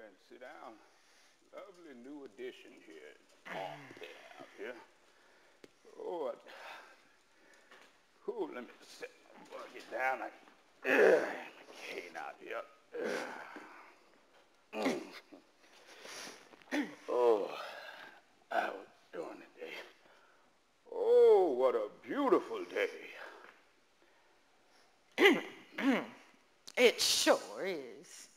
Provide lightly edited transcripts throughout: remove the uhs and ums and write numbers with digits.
ahead and sit down. Lovely new addition here. Oh, they have here. Oh, let me set my bucket down. Cane out here. Oh, how was doing today? Oh, what a beautiful day. It sure is.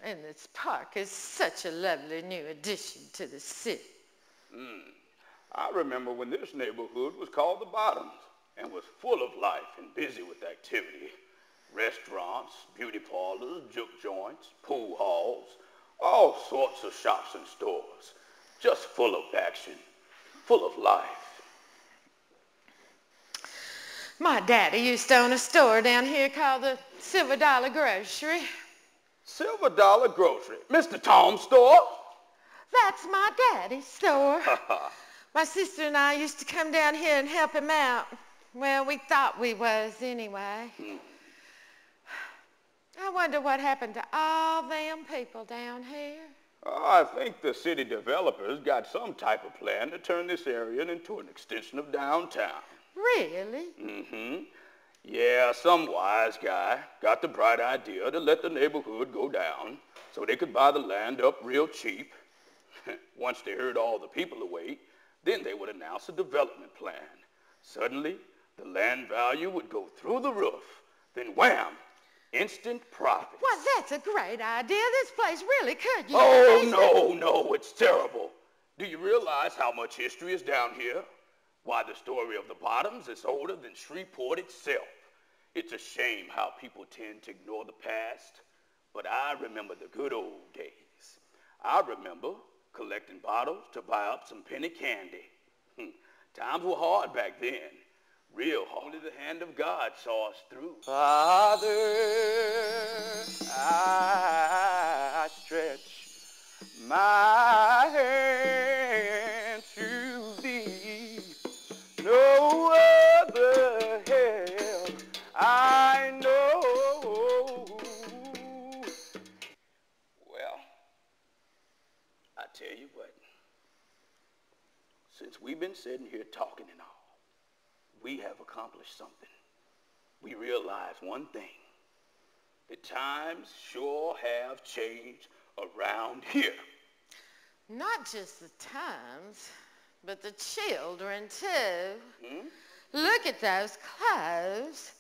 And this park is such a lovely new addition to the city. I remember when this neighborhood was called the Bottoms and was full of life and busy with activity. Restaurants, beauty parlors, juke joints, pool halls, all sorts of shops and stores, just full of action, full of life. My daddy used to own a store down here called the Silver Dollar Grocery. Silver Dollar Grocery, Mr. Tom's store? That's my daddy's store. My sister and I used to come down here and help him out. Well, we thought we was anyway. I wonder what happened to all them people down here. I think the city developers got some type of plan to turn this area into an extension of downtown. Really? Mm-hmm. Yeah, some wise guy got the bright idea to let the neighborhood go down so they could buy the land up real cheap. Once they heard all the people away, then they would announce a development plan. Suddenly, the land value would go through the roof. Then wham, instant profits. Well, that's a great idea. This place really could use Oh, no, it's terrible. Do you realize how much history is down here? Why, the story of the Bottoms is older than Shreveport itself. It's a shame how people tend to ignore the past, but I remember the good old days. I remember collecting bottles to buy up some penny candy. Times were hard back then, real hard. Only the hand of God saw us through. Father, I stretch my hand to thee. No other help I know. Well, I tell you what, since we've been sitting here talking and all, we have accomplished something. We realize one thing. The times sure have changed around here. Not just the times, but the children, too. Look at those clothes.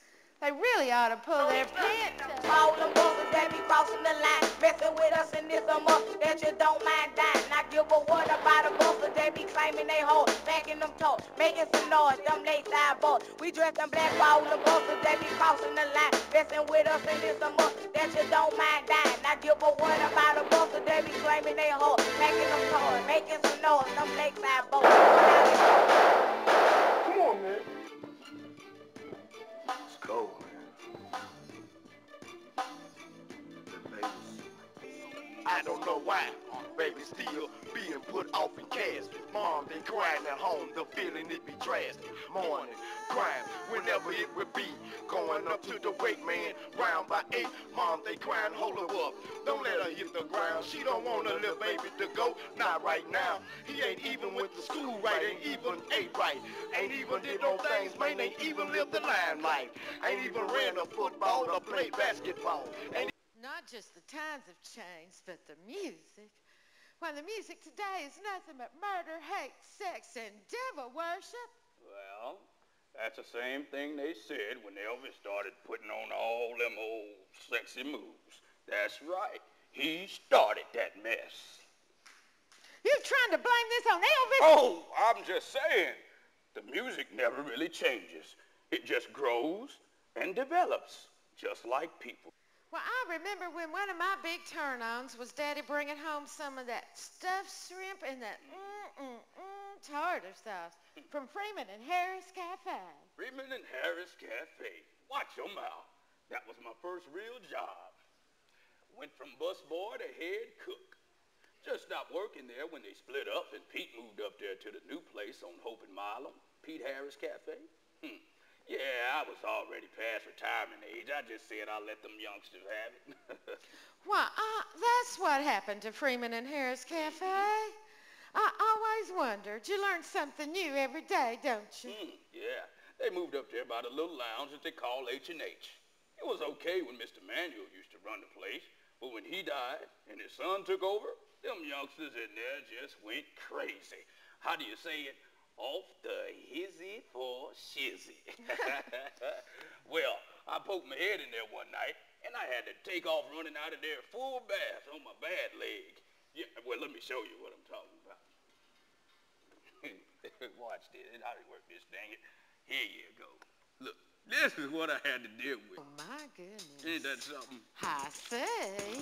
They really ought to pull their pants up. All the buses that be crossing the line, messing with us in this summer that you don't mind dying. I give a what about the buses that be claiming they hold, backing them toes, making some noise, them lakeside boys. We dress them black for all the buses that be crossing the line, messing with us in this summer that you don't mind dying. I give a what about the buses that be claiming they hold, backing them toes, making some noise, them lakeside boys. Come on, man. It's cold, man. I don't know why, baby still being put off in cash. Mom, they crying at home, the feeling it be trashed. Morning, crying, whenever it would be. Going up to the wake, man, round by 8. Mom, they crying, hold her up. Don't let her hit the ground. She don't want her little baby to go, not right now. He ain't even went to school right, ain't even ate right. Ain't even did no things, man, ain't even lived the limelight. Ain't even ran a football or played basketball. Not just the times have changed, but the music. Well, the music today is nothing but murder, hate, sex, and devil worship. Well, that's the same thing they said when Elvis started putting on all them old sexy moves. That's right. He started that mess. You're trying to blame this on Elvis? Oh, I'm just saying. The music never really changes. It just grows and develops, just like people. Well, I remember when one of my big turn-ons was Daddy bringing home some of that stuffed shrimp and that tartar sauce from Freeman and Harris Cafe. Freeman and Harris Cafe. Watch your mouth. That was my first real job. Went from busboy to head cook. Just stopped working there when they split up and Pete moved up there to the new place on Hope and Milam, Pete Harris Cafe. Yeah, I was already past retirement age. I just said I'll let them youngsters have it. Why, that's what happened to Freeman and Harris Cafe. I always wondered. You learn something new every day, don't you? Yeah, they moved up there by the little lounge that they call H&H. It was okay when Mr. Manuel used to run the place, but when he died and his son took over, them youngsters in there just went crazy. How do you say it? Off the hizzy for shizzy. Well, I poked my head in there one night, and I had to take off running out of there full blast on my bad leg. Yeah, well, let me show you what I'm talking about. Watch this. How do you work this, dang it? Here you go. Look, this is what I had to deal with. Oh, my goodness. Ain't that something? I see.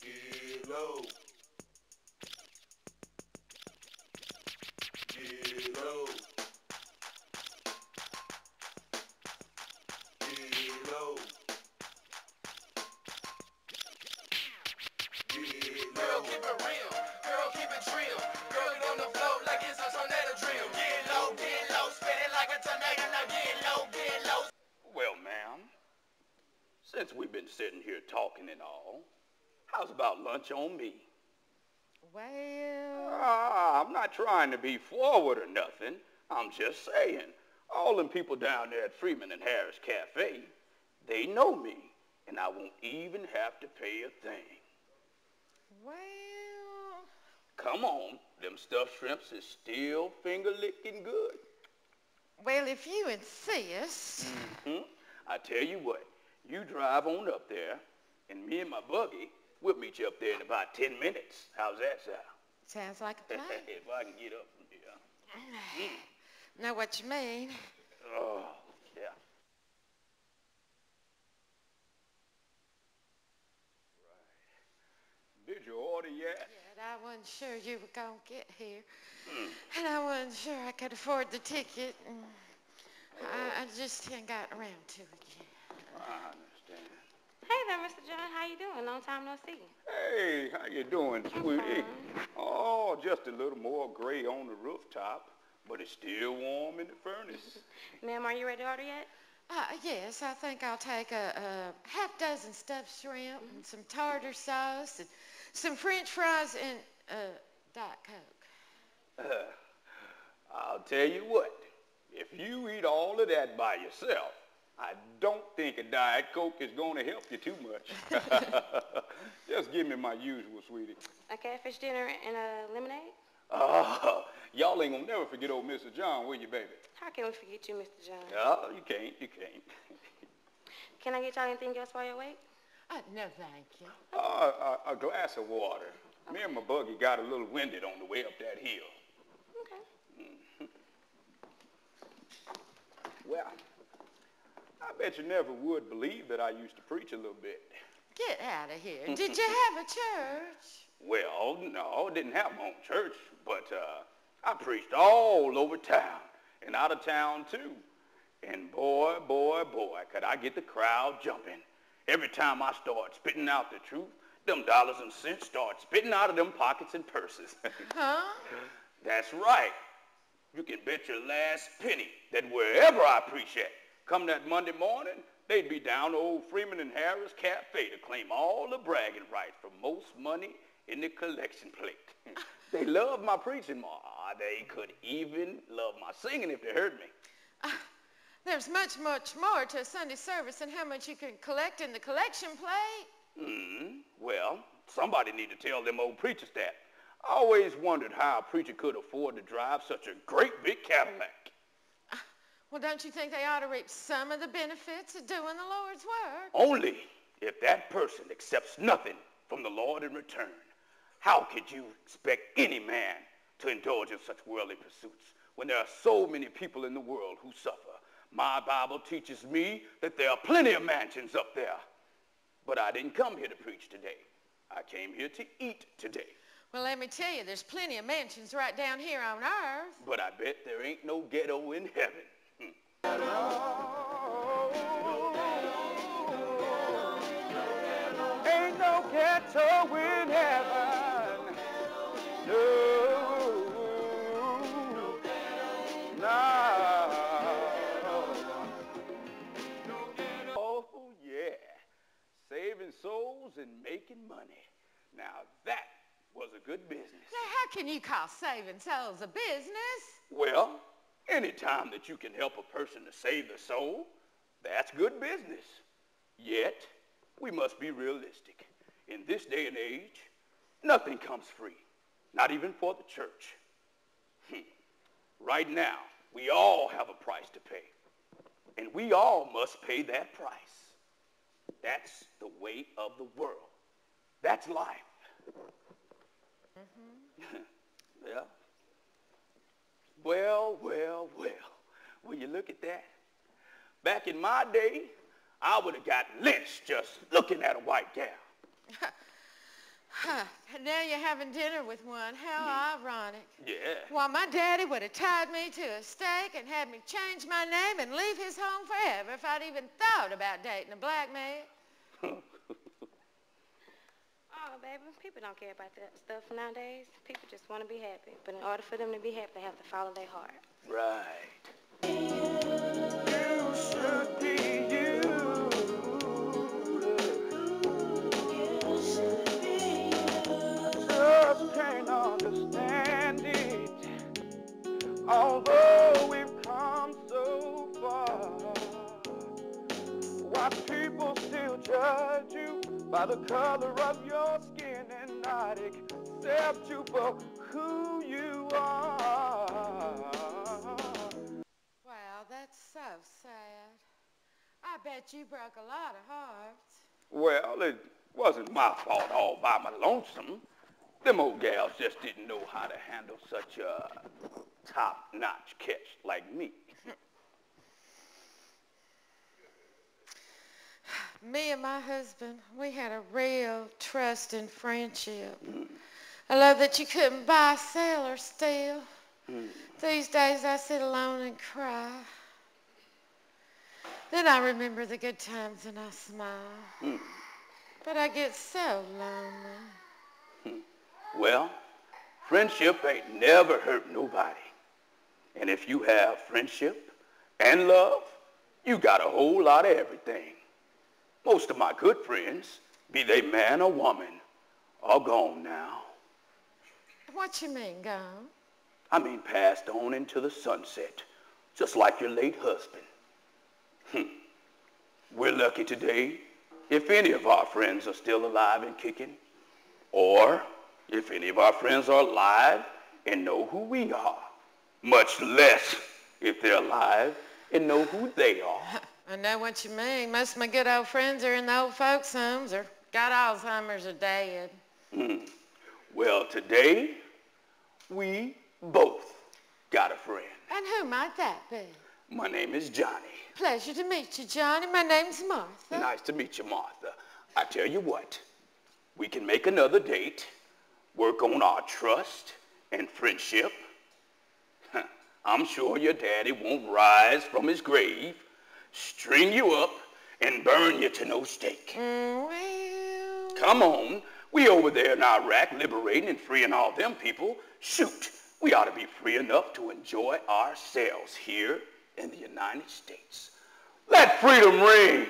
Get low. Get low. Get low. Girl, keep it real. Girl, keep it trill. Girl, get on the floor like it's a tornado drill. Get low, spin it like a tornado. Now get low. Well, ma'am, since we've been sitting here talking and all, how's about lunch on me? Well, I'm not trying to be forward or nothing. I'm just saying, all them people down there at Freeman and Harris Cafe, they know me, and I won't even have to pay a thing. well, Come on, them stuffed shrimps is still finger-licking good. well, if you insist. I tell you what, you drive on up there, and me and my buggy, we'll meet you up there in about 10 minutes. How's that sound? Sounds like a plan. If I can get up from here. Know what you mean. Oh, yeah. Right. Did you order yet? But I wasn't sure you were going to get here. And I wasn't sure I could afford the ticket. And I just hadn't gotten around to it yet. I understand. Hey there, Mr. John. How you doing? Long time no see. Hey, how you doing, sweetie? Oh, just a little more gray on the rooftop, but it's still warm in the furnace. Ma'am, are you ready to order yet? Yes, I think I'll take a half dozen stuffed shrimp and some tartar sauce and some French fries and Diet Coke. I'll tell you what, if you eat all of that by yourself, I don't think a Diet Coke is going to help you too much. Just give me my usual, sweetie. A catfish dinner and a lemonade? Y'all ain't gonna never forget old Mr. John, will you, baby? How can we forget you, Mr. John? Oh, you can't. Can I get y'all anything else while you're awake? No, thank you. A glass of water. Me and my buggy got a little winded on the way up that hill. Okay. Well, I bet you never would believe that I used to preach a little bit. Get out of here. Did you have a church? Well, no, I didn't have my own church, but I preached all over town and out of town too. And boy, could I get the crowd jumping. Every time I start spitting out the truth, them dollars and cents start spitting out of them pockets and purses. Huh? That's right. You can bet your last penny that wherever I preach at, come that Monday morning, they'd be down to old Freeman and Harris Cafe to claim all the bragging rights for most money in the collection plate. They love my preaching, Ma. They could even love my singing if they heard me. There's much more to a Sunday service than how much you can collect in the collection plate. Well, somebody need to tell them old preachers that. I always wondered how a preacher could afford to drive such a great big Cadillac. Well, don't you think they ought to reap some of the benefits of doing the Lord's work? Only if that person accepts nothing from the Lord in return. How could you expect any man to indulge in such worldly pursuits when there are so many people in the world who suffer? My Bible teaches me that there are plenty of mansions up there. But I didn't come here to preach today. I came here to eat today. Well, let me tell you, there's plenty of mansions right down here on earth. But I bet there ain't no ghetto in heaven. Ain't no ghetto in heaven. No. What can you call saving souls a business? Well, any time that you can help a person to save their soul, that's good business. Yet, we must be realistic. In this day and age, nothing comes free, not even for the church. Right now, we all have a price to pay, and we all must pay that price. That's the way of the world. That's life. Yeah. Well, when you look at that, back in my day, I would have got lynched just looking at a white gal. And now you're having dinner with one. How ironic. Yeah. Well, my daddy would have tied me to a stake and had me change my name and leave his home forever if I'd even thought about dating a black man. Oh, baby, people don't care about that stuff nowadays. People just want to be happy. But in order for them to be happy, they have to follow their heart. Right. You should be you. You should be you. I just can't understand it. Although we've come so far, why people still judge you by the color of your skin and not accept you for who you are. Wow, that's so sad. I bet you broke a lot of hearts. Well, it wasn't my fault all by my lonesome. Them old gals just didn't know how to handle such a top-notch catch like me. Me and my husband, we had a real trust and friendship. I love that you couldn't buy, sell, or steal. These days I sit alone and cry. Then I remember the good times and I smile. But I get so lonely. Well, friendship ain't never hurt nobody. And if you have friendship and love, you got a whole lot of everything. Most of my good friends, be they man or woman, are gone now. What you mean, gone? I mean passed on into the sunset, just like your late husband. We're lucky today if any of our friends are still alive and kicking, or if any of our friends are alive and know who we are, much less if they're alive and know who they are. I know what you mean. Most of my good old friends are in the old folks' homes or got Alzheimer's or dead. Well, today, we both got a friend. And who might that be? My name is Johnny. Pleasure to meet you, Johnny. My name's Martha. Nice to meet you, Martha. I tell you what, we can make another date, work on our trust and friendship. I'm sure your daddy won't rise from his grave, string you up, and burn you to no stake. Well... Come on. We over there in Iraq liberating and freeing all them people. Shoot, we ought to be free enough to enjoy ourselves here in the United States. Let freedom ring.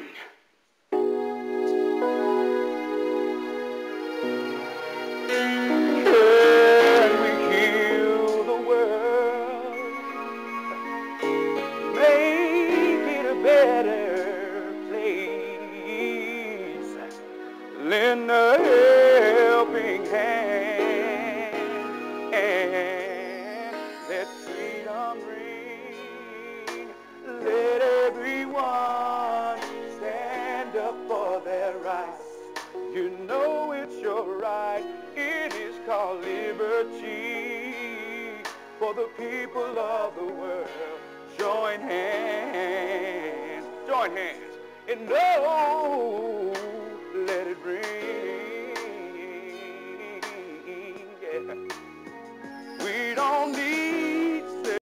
Can we heal the world? Make it a better place. Lend a helping hand and let freedom ring. Let everyone stand up for their rights. You know it's your right. It is called liberty for the people of the world. Join hands, and no, let it ring. Yeah. We don't need